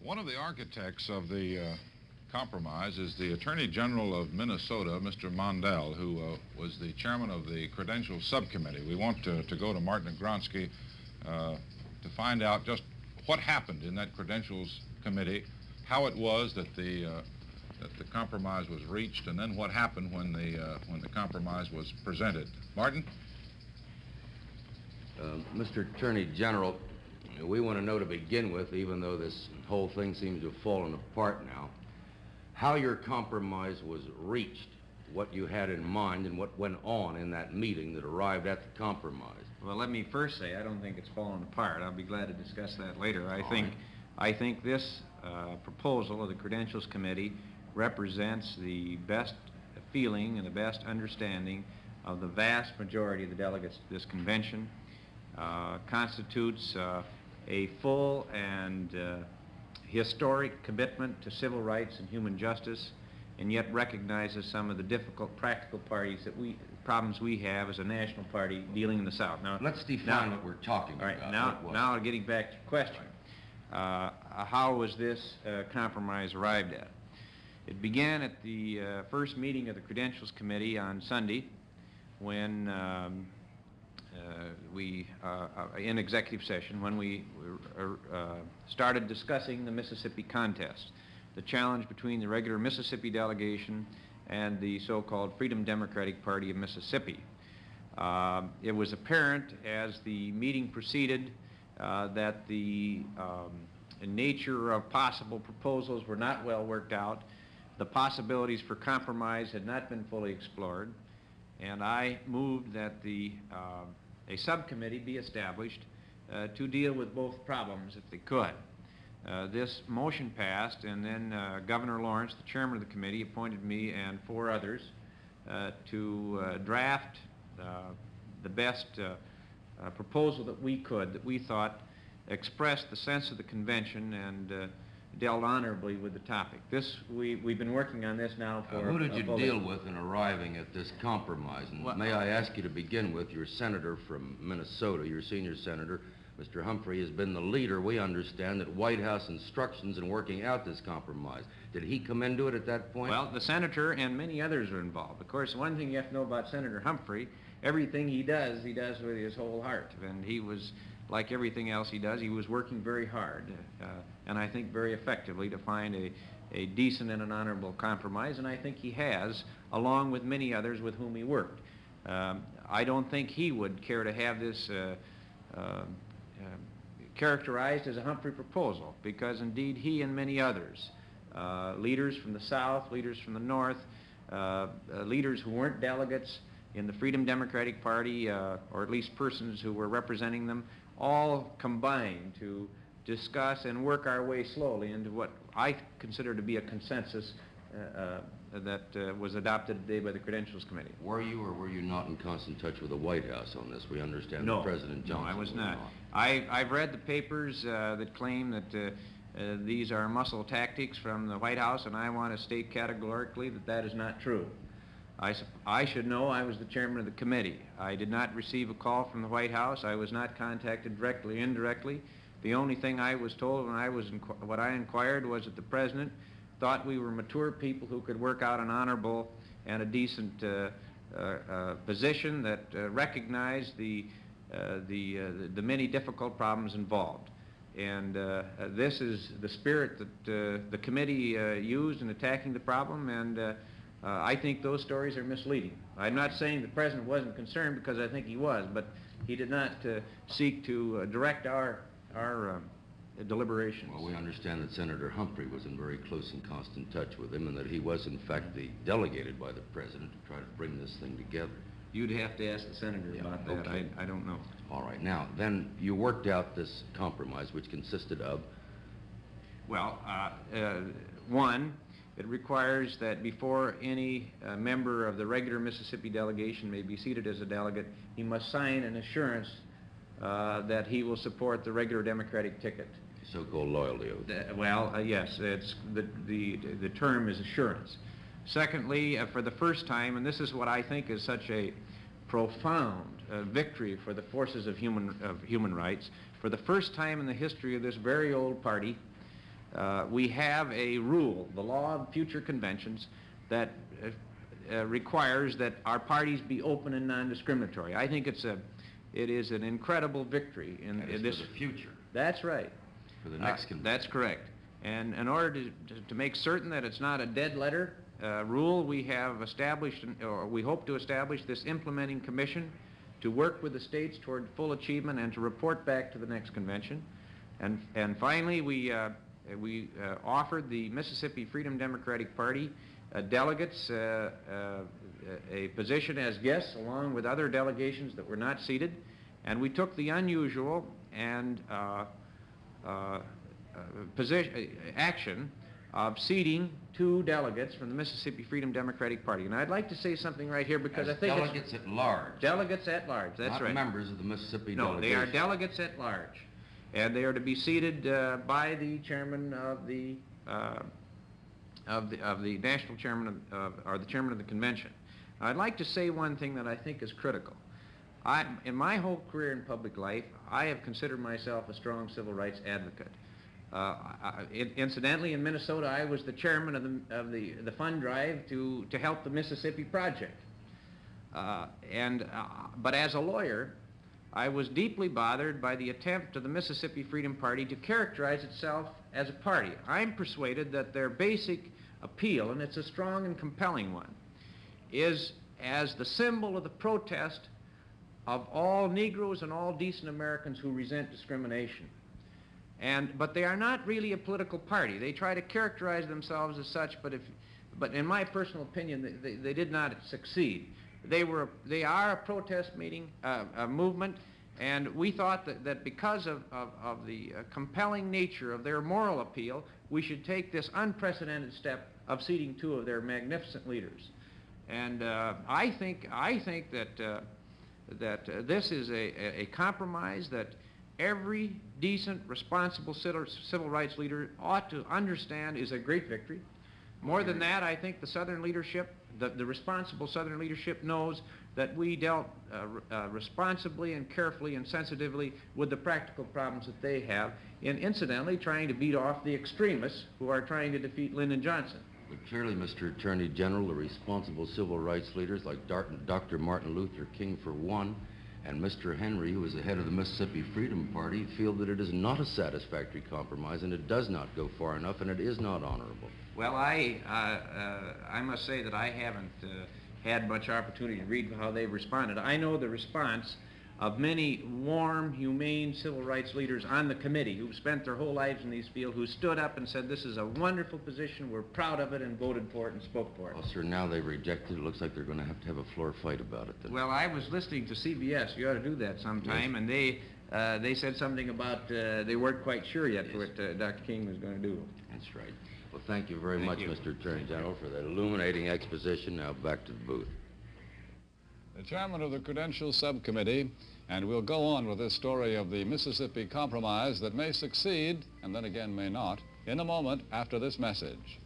One of the architects of the compromise is the Attorney General of Minnesota, Mr. Mondale, who was the chairman of the Credentials Subcommittee. We want to go to Martin Agronsky to find out just what happened in that Credentials Committee, how it was that the compromise was reached, and then what happened when the compromise was presented. Martin? Mr. Attorney General, we want to know to begin with, even though this whole thing seems to have fallen apart now, how your compromise was reached, what you had in mind, and what went on in that meeting that arrived at the compromise. Well, let me first say I don't think it's fallen apart. I'll be glad to discuss that later. I think this proposal of the Credentials Committee represents the best feeling and the best understanding of the vast majority of the delegates to this convention, constitutes a full and historic commitment to civil rights and human justice, and yet recognizes some of the difficult practical problems we have as a national party dealing in the South. Now, let's define what we're talking about. All right, now getting back to your question. How was this compromise arrived at? It began at the first meeting of the Credentials Committee on Sunday, when in executive session, when we started discussing the Mississippi contest, the challenge between the regular Mississippi delegation and the so-called Freedom Democratic Party of Mississippi. It was apparent as the meeting proceeded that the nature of possible proposals were not well worked out. The possibilities for compromise had not been fully explored, and I moved that a subcommittee be established to deal with both problems if they could. This motion passed, and then Governor Lawrence, the chairman of the committee, appointed me and 4 others to draft the best proposal that we could, that we thought expressed the sense of the convention and dealt honorably with the topic. We've been working on this now for... Who did you deal with in arriving at this compromise? And may I ask you to begin with your senator from Minnesota, your senior senator, Mr. Humphrey, has been the leader, we understand, at White House instructions in working out this compromise. Did he come into it at that point? Well, the senator and many others were involved. Of course, one thing you have to know about Senator Humphrey, everything he does with his whole heart. And he was, like everything else he does, he was working very hard, and I think very effectively, to find a decent and an honorable compromise, and I think he has, along with many others with whom he worked. I don't think he would care to have this characterized as a Humphrey proposal, because indeed he and many others, leaders from the South, leaders from the North, leaders who weren't delegates in the Freedom Democratic Party, or at least persons who were representing them, all combined to discuss and work our way slowly into what I consider to be a consensus that was adopted today by the Credentials Committee. Were you or were you not in constant touch with the White House on this? We understand no, that President Johnson... No, I was not. I've read the papers that claim that these are muscle tactics from the White House, and I want to state categorically that that is not true. I should know. I was the chairman of the committee. I did not receive a call from the White House. I was not contacted directly or indirectly. The only thing I was told when what I inquired was that the president thought we were mature people who could work out an honorable and a decent position that recognized the many difficult problems involved. And this is the spirit that the committee used in attacking the problem, and I think those stories are misleading. I'm not saying the president wasn't concerned, because I think he was, but he did not seek to direct our deliberations. Well, we understand that Senator Humphrey was in very close and constant touch with him, and that he was, in fact, delegated by the president to try to bring this thing together. You'd have to ask the senator about that. Okay. I don't know. All right. Now, then you worked out this compromise, which consisted of? Well, one, it requires that before any member of the regular Mississippi delegation may be seated as a delegate, he must sign an assurance that he will support the regular Democratic ticket. So-called loyalty oath. Yes, it's the term is assurance. Secondly, for the first time, and this is what I think is such a profound victory for the forces of human rights, for the first time in the history of this very old party, We have a rule, the law of future conventions, that requires that our parties be open and non-discriminatory. I think it is an incredible victory in this. For the future. That's right. For the next convention. That's correct. And in order to make certain that it's not a dead letter rule, we have established, or we hope to establish, this implementing commission to work with the states toward full achievement and to report back to the next convention. And finally, we offered the Mississippi Freedom Democratic Party delegates a position as guests along with other delegations that were not seated, and we took the unusual and action of seating 2 delegates from the Mississippi Freedom Democratic Party. And I'd like to say something right here because I think delegates at large. Delegates at large, that's right. Not members of the Mississippi delegation. No, they are delegates at large. And they are to be seated by the chairman of the national chairman or the chairman of the convention. I'd like to say one thing that I think is critical. In my whole career in public life, I have considered myself a strong civil rights advocate. Incidentally, in Minnesota, I was the chairman of the fund drive to help the Mississippi Project. But as a lawyer, I was deeply bothered by the attempt of the Mississippi Freedom Party to characterize itself as a party. I'm persuaded that their basic appeal, and it's a strong and compelling one, is as the symbol of the protest of all Negroes and all decent Americans who resent discrimination. But they are not really a political party. They try to characterize themselves as such, but in my personal opinion, they did not succeed. They are a protest movement, and we thought that because of the compelling nature of their moral appeal, we should take this unprecedented step of seating 2 of their magnificent leaders. And I think that this is a compromise that every decent, responsible civil rights leader ought to understand is a great victory. More than that, I think the Southern leadership, the responsible Southern leadership, knows that we dealt responsibly and carefully and sensitively with the practical problems that they have in, incidentally, trying to beat off the extremists who are trying to defeat Lyndon Johnson. But clearly, Mr. Attorney General, the responsible civil rights leaders like Dr. Martin Luther King, for one, and Mr. Henry, who is the head of the Mississippi Freedom Party, feel that it is not a satisfactory compromise, and it does not go far enough, and it is not honorable. Well, I must say that I haven't had much opportunity to read how they've responded. I know the response of many warm, humane civil rights leaders on the committee who've spent their whole lives in these fields, who stood up and said, this is a wonderful position, we're proud of it, and voted for it and spoke for it. Well, sir, now they've rejected it. It looks like they're going to have a floor fight about it then. Well, I was listening to CBS. You ought to do that sometime, yes. And they said something about they weren't quite sure yet what Dr. King was going to do. That's right. Well, thank you very much, Mr. Attorney General, for that illuminating exposition. Now back to the booth. The chairman of the Credential Subcommittee, and we'll go on with this story of the Mississippi Compromise that may succeed, and then again may not, in a moment after this message.